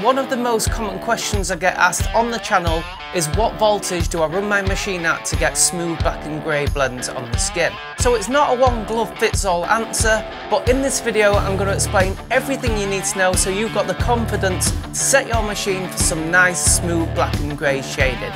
One of the most common questions I get asked on the channel is what voltage do I run my machine at to get smooth black and grey blends on the skin? So it's not a one glove fits all answer, but in this video I'm going to explain everything you need to know so you've got the confidence to set your machine for some nice smooth black and grey shading.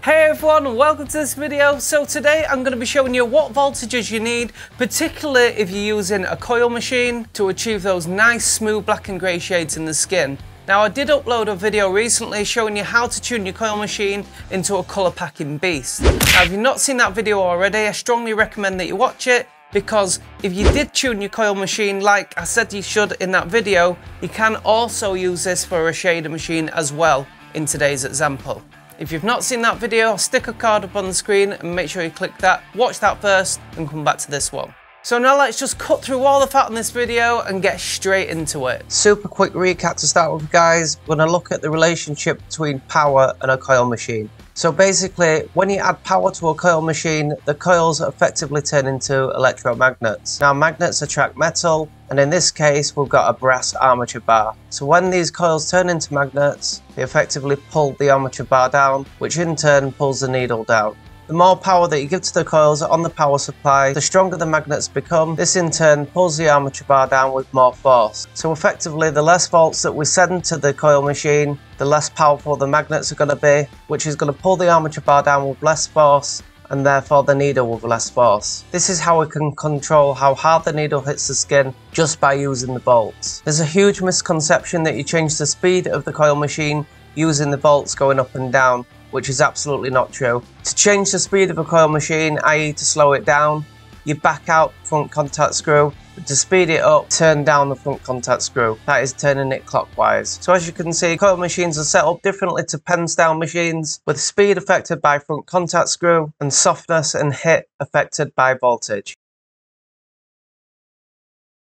Hey everyone, welcome to this video. So today I'm going to be showing you what voltages you need, particularly if you're using a coil machine, to achieve those nice smooth black and grey shades in the skin. Now I did upload a video recently showing you how to tune your coil machine into a colour packing beast. Now if you've not seen that video already, I strongly recommend that you watch it, because if you did tune your coil machine like I said you should in that video, you can also use this for a shader machine as well in today's example. If you've not seen that video, I'll stick a card up on the screen and make sure you click that, watch that first and come back to this one. So now let's just cut through all the fat in this video and get straight into it. Super quick recap to start with, guys. We're going to look at the relationship between power and a coil machine. So basically, when you add power to a coil machine, the coils effectively turn into electromagnets. Now magnets attract metal, and in this case we've got a brass armature bar. So when these coils turn into magnets, they effectively pull the armature bar down, which in turn pulls the needle down. The more power that you give to the coils on the power supply, the stronger the magnets become. This in turn pulls the armature bar down with more force. So effectively, the less volts that we send to the coil machine, the less powerful the magnets are going to be, which is going to pull the armature bar down with less force, and therefore the needle with less force. This is how we can control how hard the needle hits the skin just by using the volts. There's a huge misconception that you change the speed of the coil machine using the volts going up and down, which is absolutely not true. To change the speed of a coil machine, i.e. to slow it down, you back out the front contact screw. To speed it up, turn down the front contact screw. That is turning it clockwise. So as you can see, coil machines are set up differently to pen style machines, with speed affected by front contact screw and softness and hit affected by voltage.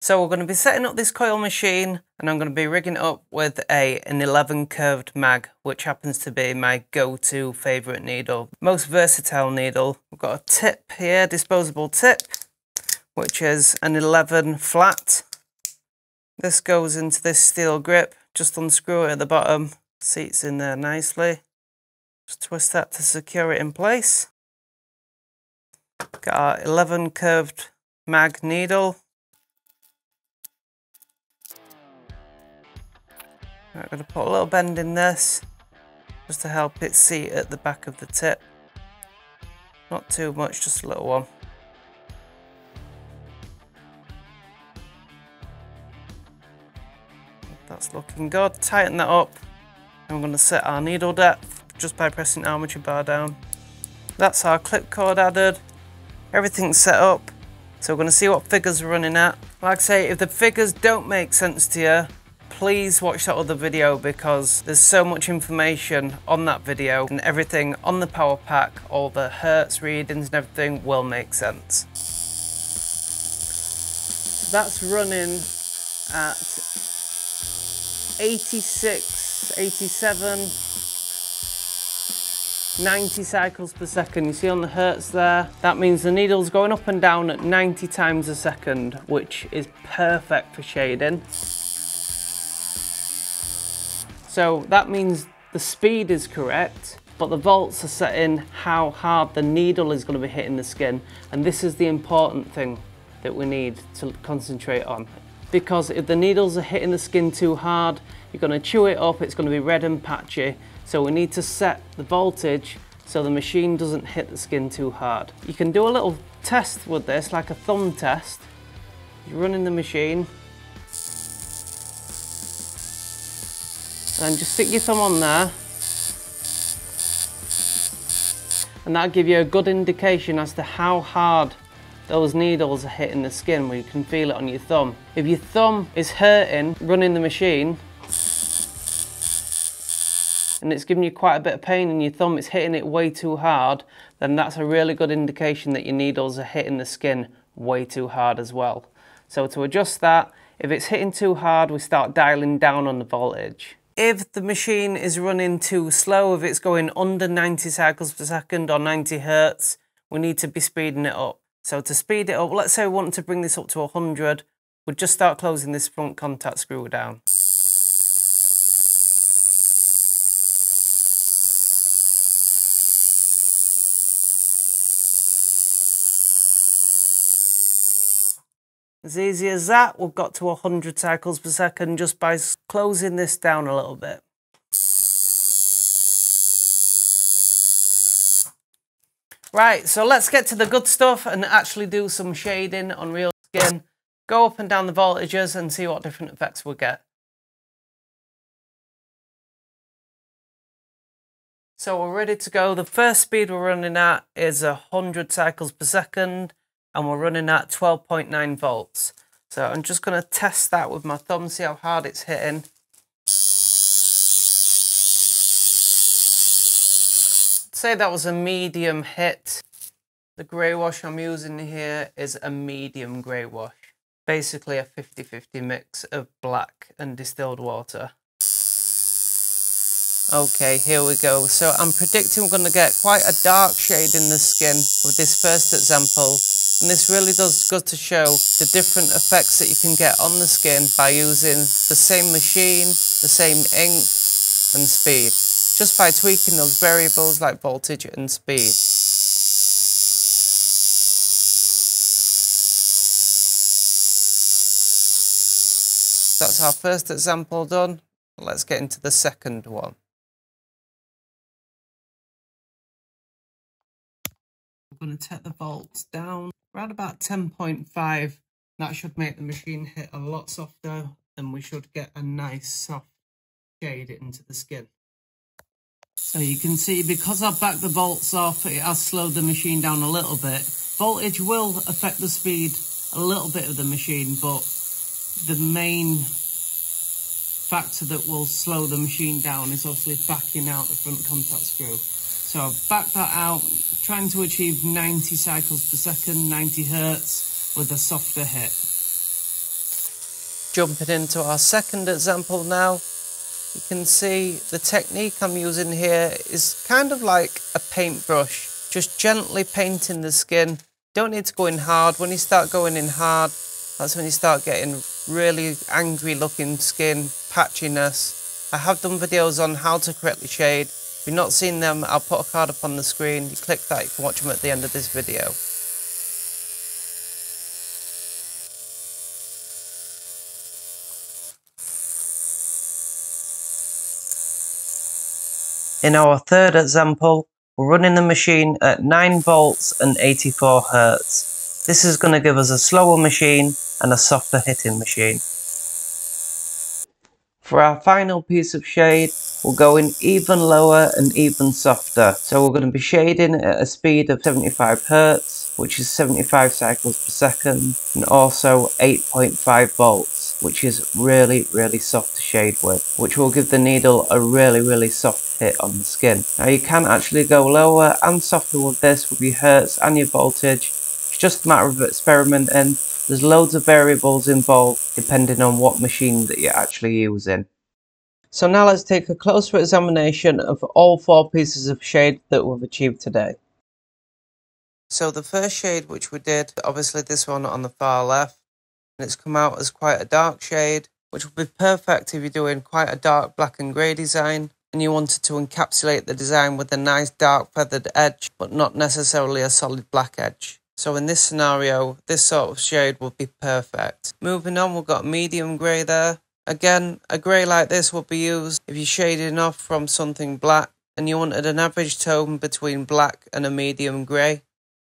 So we're going to be setting up this coil machine, and I'm going to be rigging it up with an 11 curved mag, which happens to be my go-to favourite needle. Most versatile needle. We've got a tip here, disposable tip, which is an 11 flat. This goes into this steel grip. Just unscrew it at the bottom. Seats in there nicely. Just twist that to secure it in place. Got our 11 curved mag needle. I'm going to put a little bend in this just to help it seat at the back of the tip. Not too much, just a little one. That's looking good. Tighten that up. I'm going to set our needle depth just by pressing armature bar down. That's our clip cord added. Everything's set up. So we're going to see what figures we're running at. Like I say, if the figures don't make sense to you, please watch that other video, because there's so much information on that video, and everything on the power pack, all the hertz readings and everything will make sense. That's running at 86, 87, 90 cycles per second. You see on the hertz there, that means the needle's going up and down at 90 times a second, which is perfect for shading. So that means the speed is correct, but the volts are setting how hard the needle is going to be hitting the skin. And this is the important thing that we need to concentrate on. Because if the needles are hitting the skin too hard, you're going to chew it up, it's going to be red and patchy. So we need to set the voltage so the machine doesn't hit the skin too hard. You can do a little test with this, like a thumb test. You're running the machine. And just stick your thumb on there, and that'll give you a good indication as to how hard those needles are hitting the skin, where you can feel it on your thumb. If your thumb is hurting running the machine and it's giving you quite a bit of pain and your thumb is hitting it way too hard, then that's a really good indication that your needles are hitting the skin way too hard as well. So to adjust that, if it's hitting too hard, we start dialing down on the voltage. If the machine is running too slow, if it's going under 90 cycles per second or 90 hertz, we need to be speeding it up. So to speed it up, let's say we want to bring this up to 100, we'll just start closing this front contact screw down. As easy as that, we've got to 100 cycles per second just by closing this down a little bit. Right, so let's get to the good stuff and actually do some shading on real skin. Go up and down the voltages and see what different effects we'll get. So we're ready to go. The first speed we're running at is 100 cycles per second. And we're running at 12.9 volts. So I'm just going to test that with my thumb, see how hard it's hitting. Say that was a medium hit. The grey wash I'm using here is a medium grey wash. Basically a 50-50 mix of black and distilled water. Okay, here we go. So I'm predicting we're going to get quite a dark shade in the skin with this first example. And this really does go to show the different effects that you can get on the skin by using the same machine, the same ink and speed, just by tweaking those variables like voltage and speed. That's our first example done. Let's get into the second one. I'm going to take the volts down around about 10.5. That should make the machine hit a lot softer and we should get a nice soft shade into the skin. So you can see because I've backed the volts off, it has slowed the machine down a little bit. Voltage will affect the speed a little bit of the machine, but the main factor that will slow the machine down is obviously backing out the front contact screw. So I've backed that out, trying to achieve 90 cycles per second, 90 hertz with a softer hit. Jumping into our second example now, you can see the technique I'm using here is kind of like a paintbrush, just gently painting the skin. Don't need to go in hard. When you start going in hard, that's when you start getting really angry looking skin, patchiness. I have done videos on how to correctly shade. If you've not seen them, I'll put a card up on the screen. You click that, you can watch them at the end of this video. In our third example, we're running the machine at 9 volts and 84 hertz. This is going to give us a slower machine and a softer hitting machine. For our final piece of shade, we're going even lower and even softer. So we're going to be shading at a speed of 75 hertz, which is 75 cycles per second, and also 8.5 volts, which is really soft to shade with, which will give the needle a really soft hit on the skin. Now you can actually go lower and softer with this with your hertz and your voltage. It's just a matter of experimenting. There's loads of variables involved depending on what machine that you're actually using. So now let's take a closer examination of all 4 pieces of shade that we've achieved today. So the first shade which we did, obviously this one on the far left, and it's come out as quite a dark shade, which would be perfect if you're doing quite a dark black and grey design and you wanted to encapsulate the design with a nice dark feathered edge, but not necessarily a solid black edge. So in this scenario, this sort of shade would be perfect. Moving on, we've got medium grey there. Again, a grey like this would be used if you're shading off from something black and you wanted an average tone between black and a medium grey.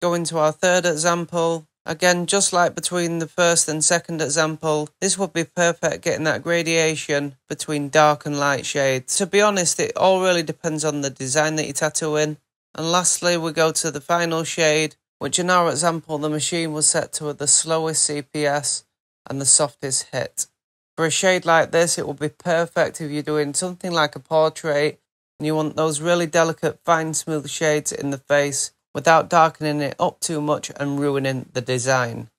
Going to our third example, again, just like between the first and second example, this would be perfect getting that gradation between dark and light shades. To be honest, it all really depends on the design that you're tattooing. And lastly, we go to the final shade, which in our example, the machine was set to the slowest CPS and the softest hit. For a shade like this, it will be perfect if you're doing something like a portrait and you want those really delicate, fine, smooth shades in the face without darkening it up too much and ruining the design.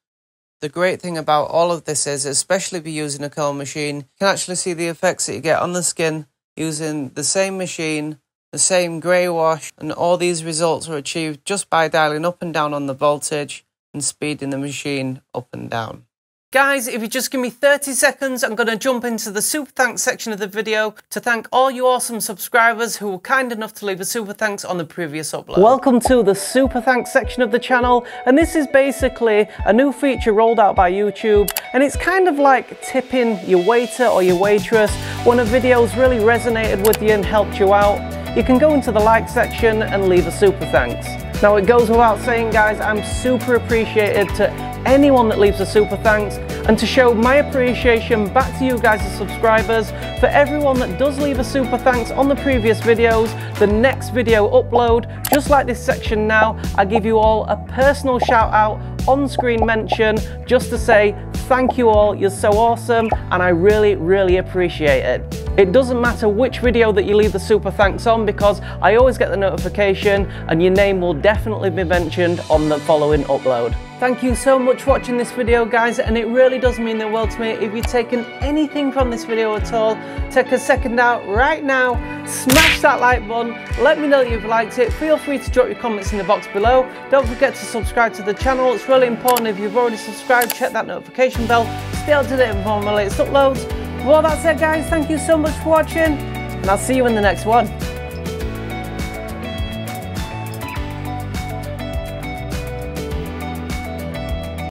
The great thing about all of this is, especially if you're using a coil machine, you can actually see the effects that you get on the skin using the same machine, the same grey wash, and all these results are achieved just by dialing up and down on the voltage and speeding the machine up and down. Guys, if you just give me 30 seconds, I'm going to jump into the super thanks section of the video to thank all you awesome subscribers who were kind enough to leave a super thanks on the previous upload. Welcome to the super thanks section of the channel, and this is basically a new feature rolled out by YouTube, and it's kind of like tipping your waiter or your waitress when a video's really resonated with you and helped you out. You can go into the like section and leave a super thanks. Now it goes without saying, guys, I'm super appreciated to anyone that leaves a super thanks, and to show my appreciation back to you guys as subscribers, for everyone that does leave a super thanks on the previous videos, the next video upload, just like this section now, I give you all a personal shout out, on-screen mention, just to say thank you all, you're so awesome, and I really appreciate it. It doesn't matter which video that you leave the super thanks on, because I always get the notification and your name will definitely be mentioned on the following upload. Thank you so much for watching this video, guys, and it really does mean the world to me. If you've taken anything from this video at all, take a second out right now, smash that like button, let me know that you've liked it. Feel free to drop your comments in the box below. Don't forget to subscribe to the channel. It's really important. If you've already subscribed, check that notification bell. Stay up to date with all my latest uploads. Well, that's it, guys. Thank you so much for watching, and I'll see you in the next one.